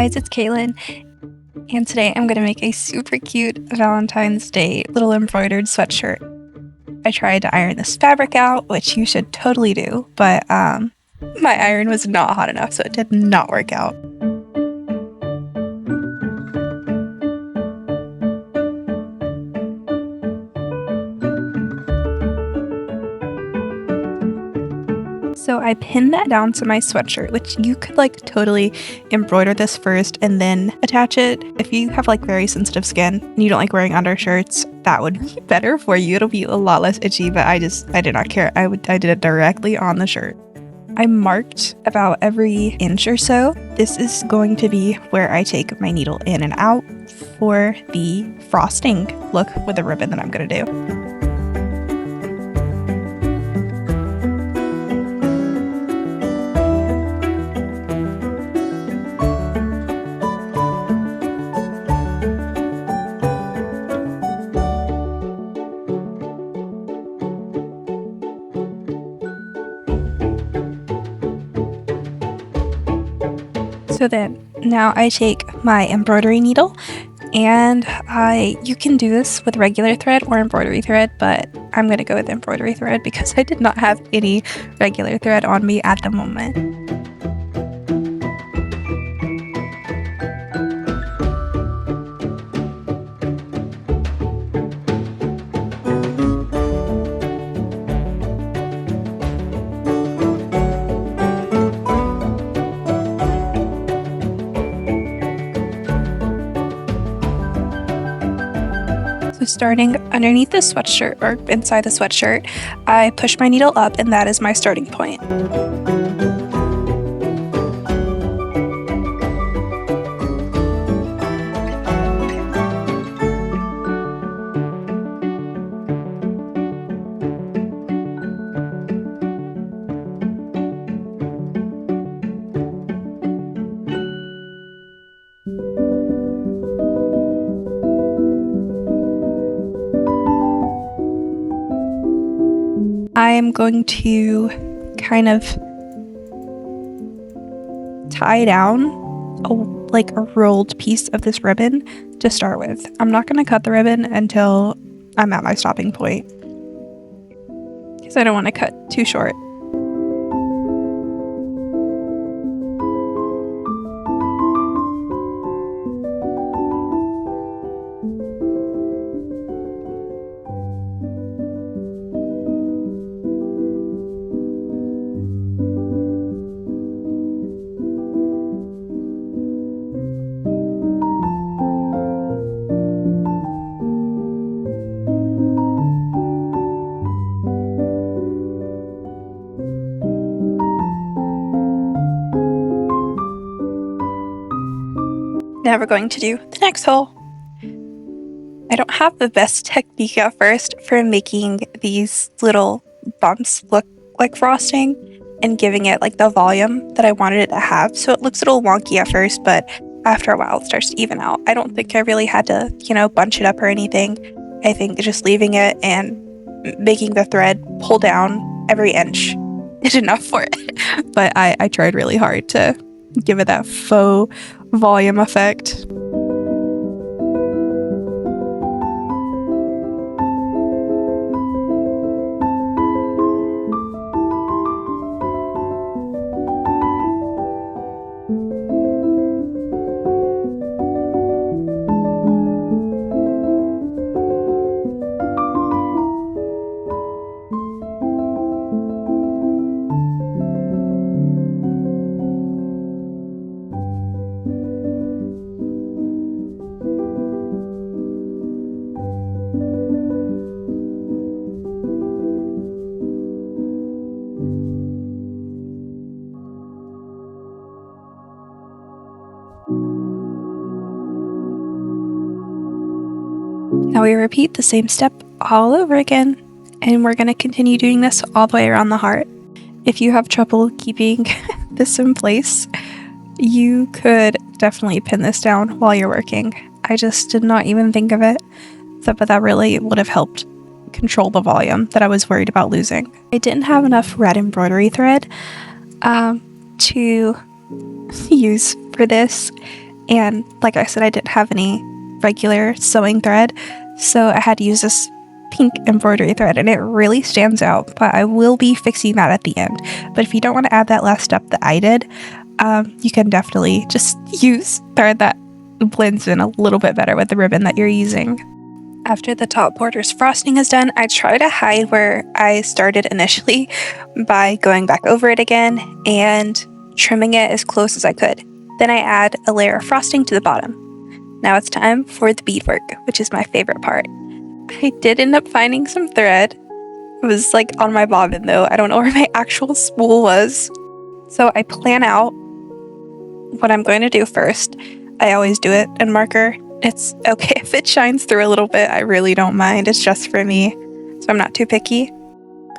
guys, it's Caitlin, and today I'm going to make a super cute Valentine's Day little embroidered sweatshirt. I tried to iron this fabric out, which you should totally do, but my iron was not hot enough, so it did not work out. So I pinned that down to my sweatshirt, which you could totally embroider this first and then attach it. If you have very sensitive skin and you don't like wearing undershirts, that would be better for you. It'll be a lot less itchy, but I did not care. I did it directly on the shirt. I marked about every inch or so. This is going to be where I take my needle in and out for the frosting look with the ribbon that I'm going to do. So then now I take my embroidery needle and you can do this with regular thread or embroidery thread, but I'm going to go with embroidery thread because I did not have any regular thread on me at the moment. So starting underneath the sweatshirt or inside the sweatshirt, I push my needle up and that is my starting point. I'm going to kind of tie down a rolled piece of this ribbon to start with. I'm not going to cut the ribbon until I'm at my stopping point because I don't want to cut too short. Now we're going to do the next hole. I don't have the best technique at first for making these little bumps look like frosting and giving it the volume that I wanted it to have. So it looks a little wonky at first, but after a while it starts to even out. I don't think I really had to, bunch it up or anything. I think just leaving it and making the thread pull down every inch is enough for it. But I tried really hard to give it that faux volume effect. Now we repeat the same step all over again, and we're going to continue doing this all the way around the heart. If you have trouble keeping this in place, you could definitely pin this down while you're working. I just did not even think of it, but that really would have helped control the volume that I was worried about losing. I didn't have enough red embroidery thread to use for this, And like I said, I didn't have any regular sewing thread, so I had to use this pink embroidery thread, and it really stands out, but I will be fixing that at the end. But if you don't want to add that last step that I did, you can definitely just use thread that blends in a little bit better with the ribbon that you're using. After the top border's frosting is done, I try to hide where I started initially by going back over it again and trimming it as close as I could. Then I add a layer of frosting to the bottom. Now it's time for the beadwork, which is my favorite part. I did end up finding some thread. It was like on my bobbin though. I don't know where my actual spool was. So I plan out what I'm going to do first. I always do it in marker. It's okay if it shines through a little bit. I really don't mind. It's just for me, so I'm not too picky.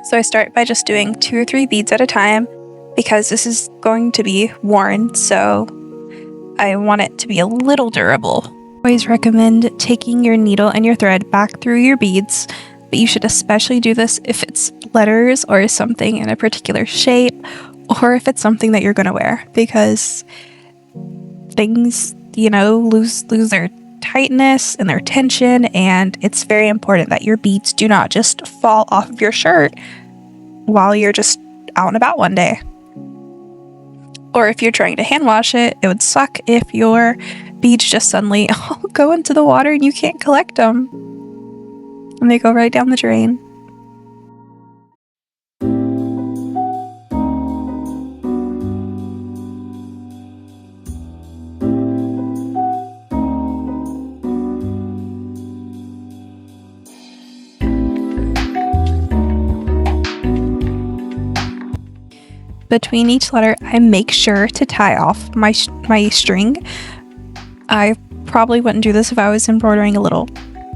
So I start by just doing 2 or 3 beads at a time because this is going to be worn, so I want it to be a little durable. I always recommend taking your needle and your thread back through your beads, but you should especially do this if it's letters or something in a particular shape, or if it's something that you're going to wear, because things, lose their tightness and their tension, and it's very important that your beads do not just fall off of your shirt while you're just out and about one day. Or if you're trying to hand wash it, it would suck if your beads just suddenly go into the water and you can't collect them, and they go right down the drain. Between each letter, I make sure to tie off my string. I probably wouldn't do this if I was embroidering a little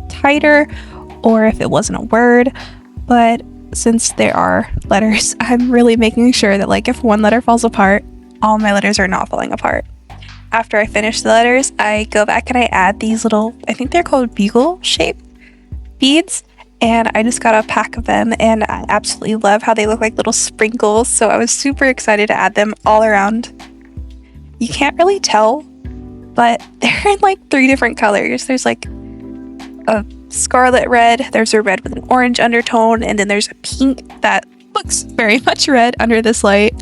tighter or if it wasn't a word, but since there are letters, I'm really making sure that if one letter falls apart, all my letters are not falling apart. After I finish the letters, I go back and I add these little, I think they're called bugle shape beads. And I just got a pack of them, and I absolutely love how they look like little sprinkles, so I was super excited to add them all around. You can't really tell, but they're in 3 different colors. There's a scarlet red, there's a red with an orange undertone, and then there's a pink that looks very much red under this light.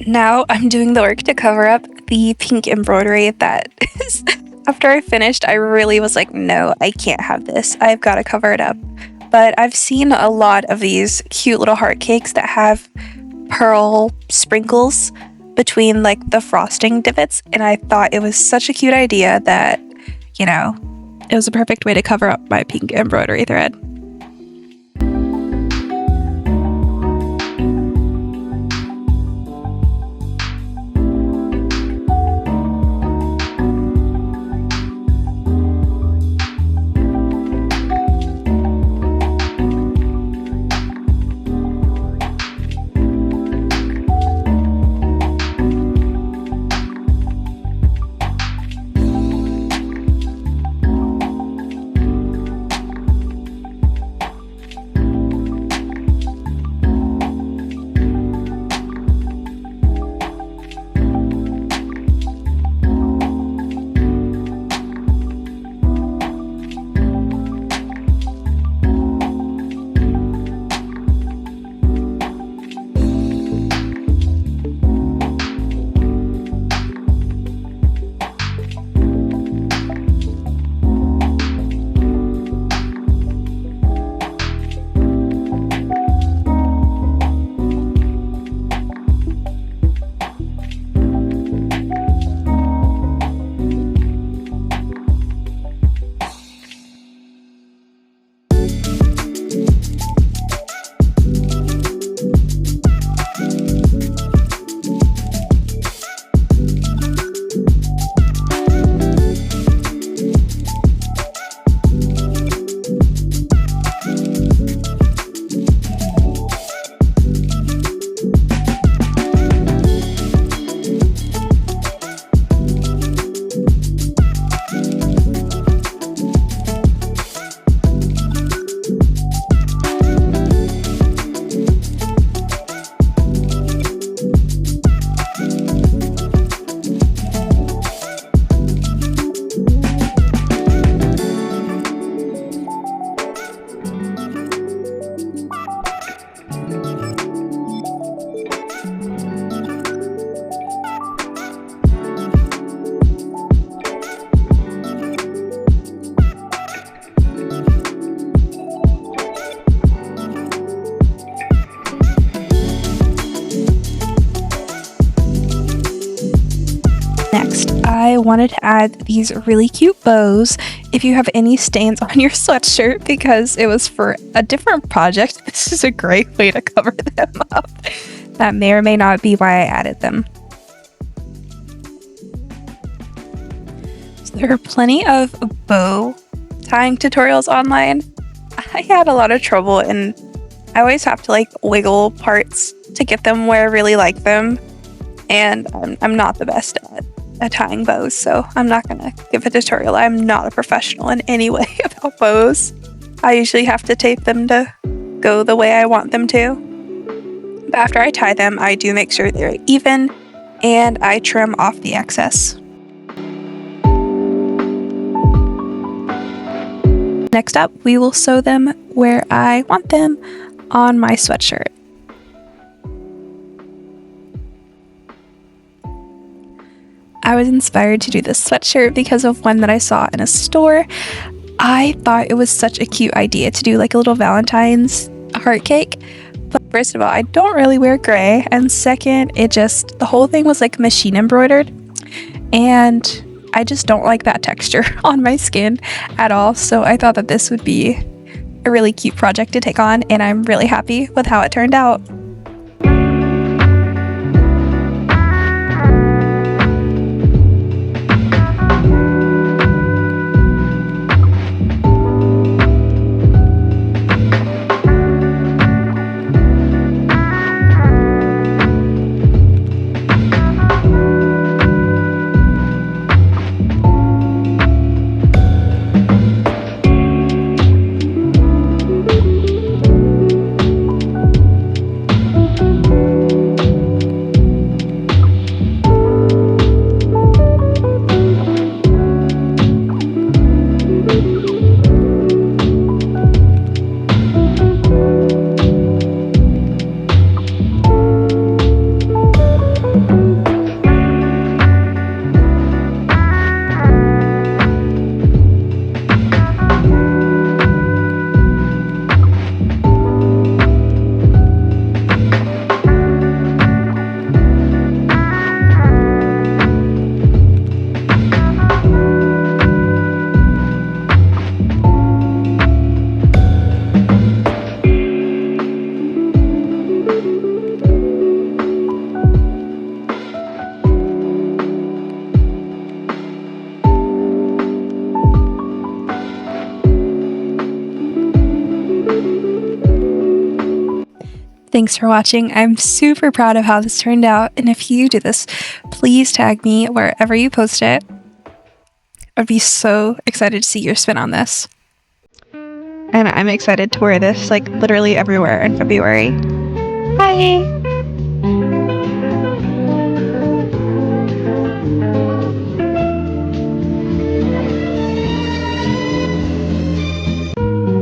Now I'm doing the work to cover up the pink embroidery that is. After I finished, I really was like, no, I can't have this. I've got to cover it up. But I've seen a lot of these cute little heart cakes that have pearl sprinkles between the frosting divots, and I thought it was such a cute idea that, it was a perfect way to cover up my pink embroidery thread. wanted to add these really cute bows if you have any stains on your sweatshirt, because it was for a different project. This is a great way to cover them up. That may or may not be why I added them. So there are plenty of bow tying tutorials online. I had a lot of trouble, and I always have to like wiggle parts to get them where I really like them, and I'm not the best at tying bows, so I'm not gonna give a tutorial. I'm not a professional in any way about bows. I usually have to tape them to go the way I want them to. But after I tie them, I do make sure they're even, and I trim off the excess. Next up, we will sew them where I want them on my sweatshirt. I was inspired to do this sweatshirt because of one that I saw in a store. I thought it was such a cute idea to do like a little Valentine's heart cake. But first of all, I don't really wear gray, and second, the whole thing was like machine embroidered, and I just don't like that texture on my skin at all. So I thought that this would be a really cute project to take on, and I'm really happy with how it turned out. Thanks for watching. I'm super proud of how this turned out, and if you do this, please tag me wherever you post it. I'd be so excited to see your spin on this. And I'm excited to wear this like literally everywhere in February. Bye!